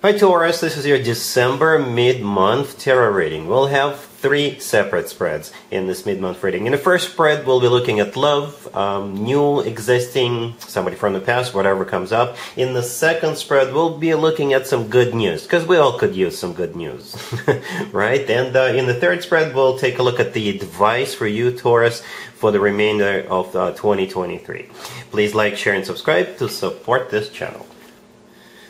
Hi Taurus, this is your December mid-month tarot reading. We'll have 3 separate spreads in this mid-month reading. In the first spread, we'll be looking at love, new, existing, somebody from the past, whatever comes up. In the second spread, we'll be looking at some good news, because we all could use some good news, right? And in the third spread, we'll take a look at the advice for you, Taurus, for the remainder of 2023. Please like, share, and subscribe to support this channel.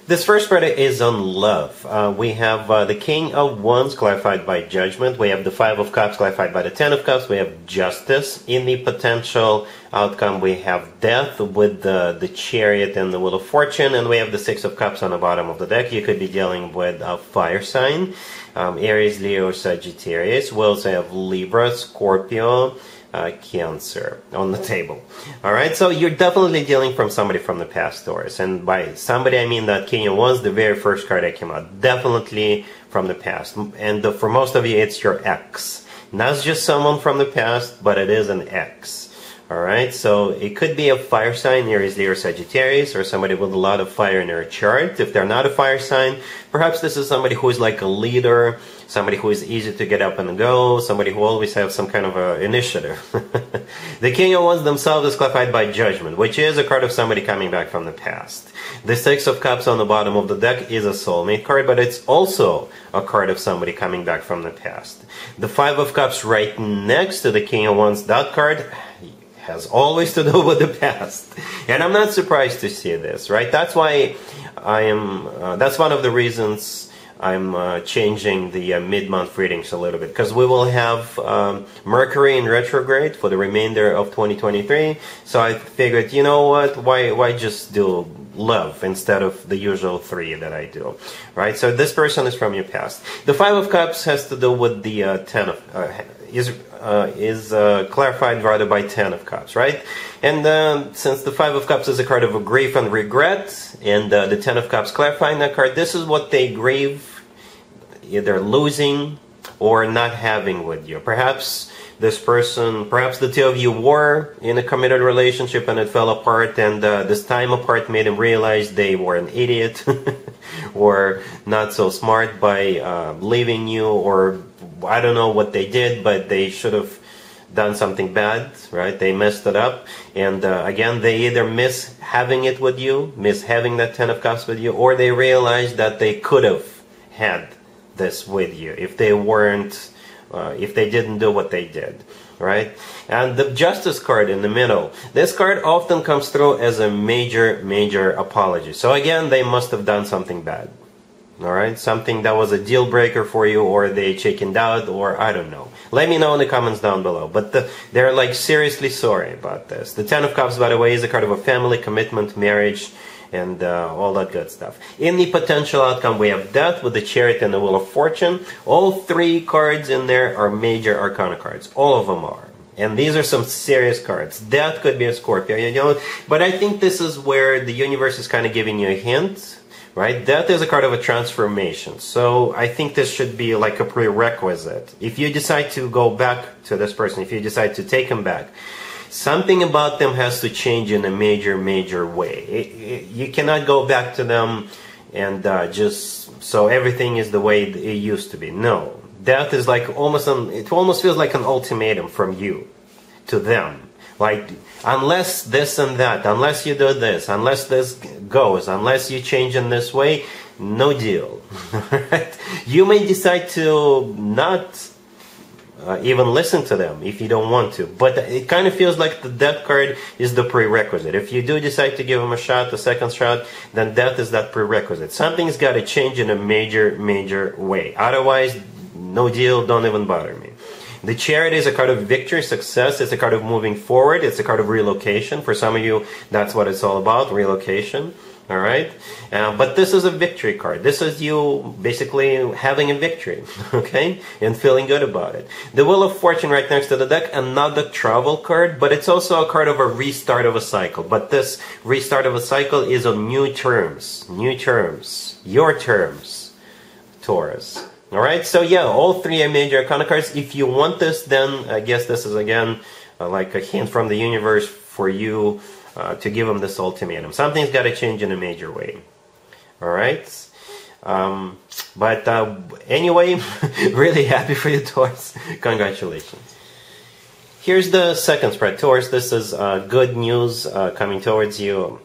This first spread is on love. We have the King of Wands clarified by Judgment. We have the Five of Cups clarified by the Ten of Cups. We have Justice. In the potential outcome, we have Death with the Chariot and the Wheel of Fortune. And we have the Six of Cups on the bottom of the deck. You could be dealing with a fire sign, Aries, Leo, Sagittarius. We also have Libra, Scorpio, Cancer on the table. Alright, so you're definitely dealing from somebody from the past, Taurus. And by somebody, I mean that King of Wands, the very first card that came out. Definitely from the past. And for most of you, it's your ex. Not just someone from the past, but it is an ex. Alright, so it could be a fire sign, Aries, Leo, Sagittarius, or somebody with a lot of fire in their chart. If they're not a fire sign, perhaps this is somebody who is like a leader, somebody who is easy to get up and go, somebody who always has some kind of initiative. The King of Wands themselves is clarified by Judgment, which is a card of somebody coming back from the past. The Six of Cups on the bottom of the deck is a soulmate card, but it's also a card of somebody coming back from the past. The Five of Cups right next to the King of Wands, that card has always to do with the past. And I'm not surprised to see this, right? That's why that's one of the reasons I'm changing the mid-month readings a little bit, because we will have Mercury in retrograde for the remainder of 2023. So I figured, you know what, why just do love instead of the usual 3 that I do, right? So this person is from your past. The Five of Cups has to do with the Ten of is clarified rather by Ten of Cups, right? And since the Five of Cups is a card of grief and regret, and the Ten of Cups clarifying that card, this is what they grieve, either losing or not having with you. Perhaps this person, perhaps the two of you were in a committed relationship and it fell apart, and this time apart made them realize they were an idiot or not so smart by leaving you, or I don't know what they did, but they should have done something bad, right? They messed it up, and again, they either miss having it with you, miss having that Ten of Cups with you, or they realized that they could have had this with you if they weren't, if they didn't do what they did, right? And the Justice card in the middle, this card often comes through as a major apology. So again, they must have done something bad. Alright, something that was a deal breaker for you, or they chickened out, or I don't know. Let me know in the comments down below. But they're like seriously sorry about this. The Ten of Cups, by the way, is a card of a family, commitment, marriage, and all that good stuff. In the potential outcome, we have Death with the Chariot and the Wheel of Fortune. All 3 cards in there are major arcana cards. All of them are. And these are some serious cards. Death could be a Scorpio, you know. But I think this is where the universe is kind of giving you a hint. Right? Death is a card of a transformation. So I think this should be like a prerequisite. If you decide to go back to this person, if you decide to take him back, something about them has to change in a major way. You cannot go back to them and just so everything is the way it used to be. No. Death is like it almost feels like an ultimatum from you to them. Like, unless this and that, unless you do this, unless this goes, unless you change in this way, no deal. Right? You may decide to not even listen to them if you don't want to, but it kind of feels like the Death card is the prerequisite. If you do decide to give them a shot, a second shot, then Death is that prerequisite. Something's got to change in a major way. Otherwise, no deal, don't even bother me. The Chariot is a card of victory, success. It's a card of moving forward. It's a card of relocation. For some of you, that's what it's all about, relocation. All right? But this is a victory card. This is you basically having a victory, okay? And feeling good about it. The Wheel of Fortune right next to the deck, another travel card, but it's also a card of a restart of a cycle. But this restart of a cycle is on new terms. New terms. Your terms, Taurus. Alright, so yeah, all 3 are major arcana cards. If you want this, then I guess this is again like a hint from the universe for you to give them this ultimatum. Something's got to change in a major way. Alright, But anyway, really happy for you, Taurus. Congratulations. Here's the second spread, Taurus. This is good news coming towards you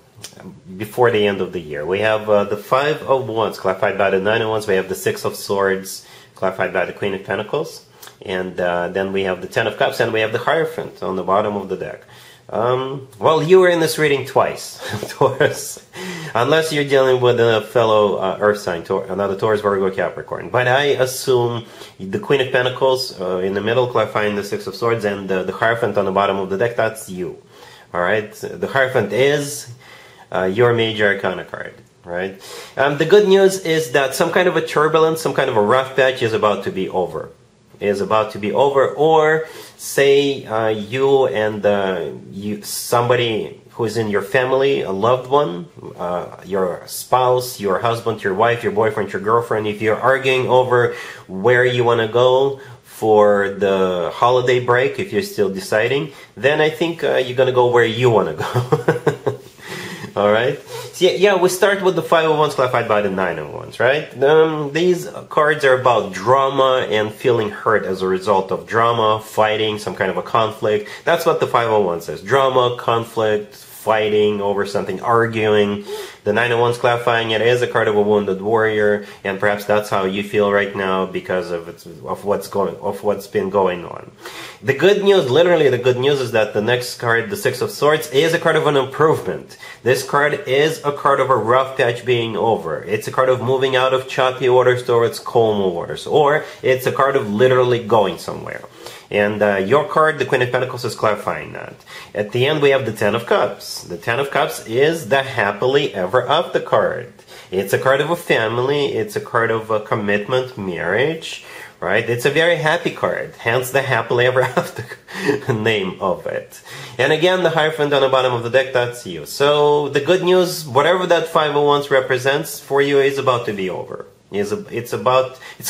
before the end of the year. We have the Five of Wands clarified by the Nine of Wands. We have the Six of Swords clarified by the Queen of Pentacles. And then we have the Ten of Cups, and we have the Hierophant on the bottom of the deck. Well, you were in this reading twice, Taurus. Unless you're dealing with a fellow Earth sign, another Taurus, Virgo, Capricorn. But I assume the Queen of Pentacles in the middle, clarifying the Six of Swords, and the Hierophant on the bottom of the deck, that's you. Alright? The Hierophant is your major arcana card. Right? The good news is that some kind of a turbulence, some kind of a rough patch is about to be over. Or say you and somebody who is in your family, a loved one, your spouse, your husband, your wife, your boyfriend, your girlfriend, if you're arguing over where you want to go for the holiday break, if you're still deciding, then I think you're going to go where you want to go. Alright? So yeah, we start with the Five of Wands clarified by the Nine of Wands, right? These cards are about drama and feeling hurt as a result of drama, fighting, some kind of a conflict. That's what the Five of Wands says. Drama, conflict, fighting over something, arguing. The Nine of Wands clarifying it is a card of a wounded warrior, and perhaps that's how you feel right now because of what's been going on. The good news, literally the good news, is that the next card, the Six of Swords, is a card of an improvement. This card is a card of a rough patch being over. It's a card of moving out of choppy waters towards calm waters, or it's a card of literally going somewhere. And your card, the Queen of Pentacles, is clarifying that. At the end, we have the Ten of Cups. The Ten of Cups is the happily ever after card. It's a card of a family. It's a card of a commitment, marriage, right? It's a very happy card, hence the happily ever after name of it. And again, the Hierophant on the bottom of the deck, that's you. So the good news, whatever that Five of Wands represents for you, is about to be over. It's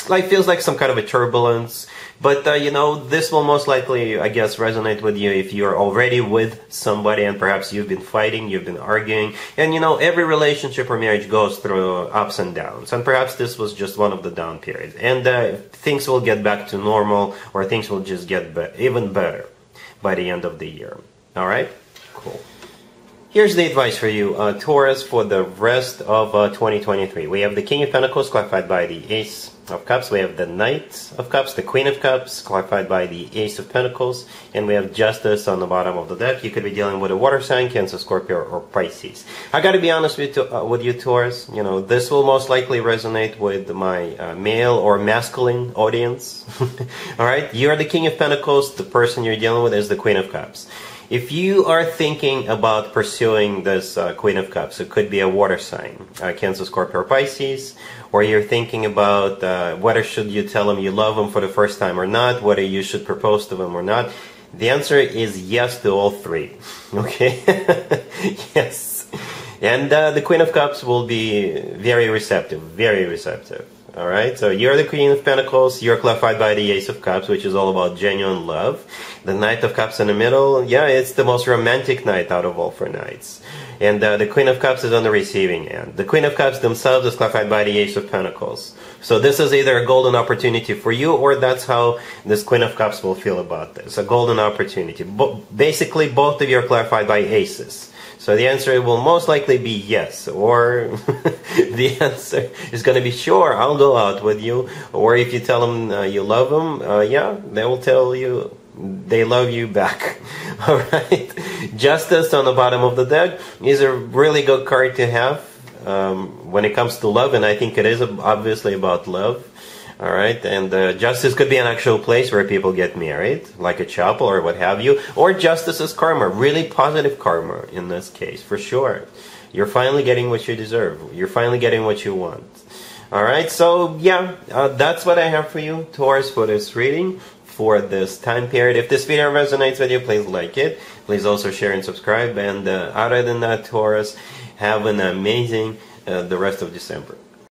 like, feels like some kind of a turbulence, but this will most likely, I guess, resonate with you if you're already with somebody and perhaps you've been fighting, you've been arguing, and every relationship or marriage goes through ups and downs, and perhaps this was just one of the down periods, and things will get back to normal, or things will just get even better by the end of the year. Alright? Cool. Here's the advice for you, Taurus, for the rest of 2023. We have the King of Pentacles, clarified by the Ace of Cups. We have the Knight of Cups, the Queen of Cups, clarified by the Ace of Pentacles. And we have Justice on the bottom of the deck. You could be dealing with a water sign, Cancer, Scorpio, or Pisces. I gotta be honest with you, Taurus. This will most likely resonate with my male or masculine audience. Alright? You're the King of Pentacles. The person you're dealing with is the Queen of Cups. If you are thinking about pursuing this Queen of Cups, it could be a water sign, Cancer, Scorpio, or Pisces, or you're thinking about whether should you tell them you love them for the first time or not, whether you should propose to them or not, the answer is yes to all three. Okay? Yes. And the Queen of Cups will be very receptive, very receptive. Alright, so you're the Queen of Pentacles, you're clarified by the Ace of Cups, which is all about genuine love. The Knight of Cups in the middle, yeah, it's the most romantic night out of all 4 nights. And the Queen of Cups is on the receiving end. The Queen of Cups themselves is clarified by the Ace of Pentacles. So this is either a golden opportunity for you, or that's how this Queen of Cups will feel about this. A golden opportunity. Basically, both of you are clarified by Aces. So the answer will most likely be yes, or the answer is going to be sure, I'll go out with you. Or if you tell them you love them, yeah, they will tell you they love you back. Alright? Justice on the bottom of the deck is a really good card to have when it comes to love, and I think it is obviously about love. Alright, and justice could be an actual place where people get married, like a chapel or what have you, or justice is karma, really positive karma in this case, for sure. You're finally getting what you deserve. You're finally getting what you want. Alright, so yeah, that's what I have for you, Taurus, for this reading, for this time period. If this video resonates with you, please like it. Please also share and subscribe. And other than that, Taurus, have an amazing the rest of December.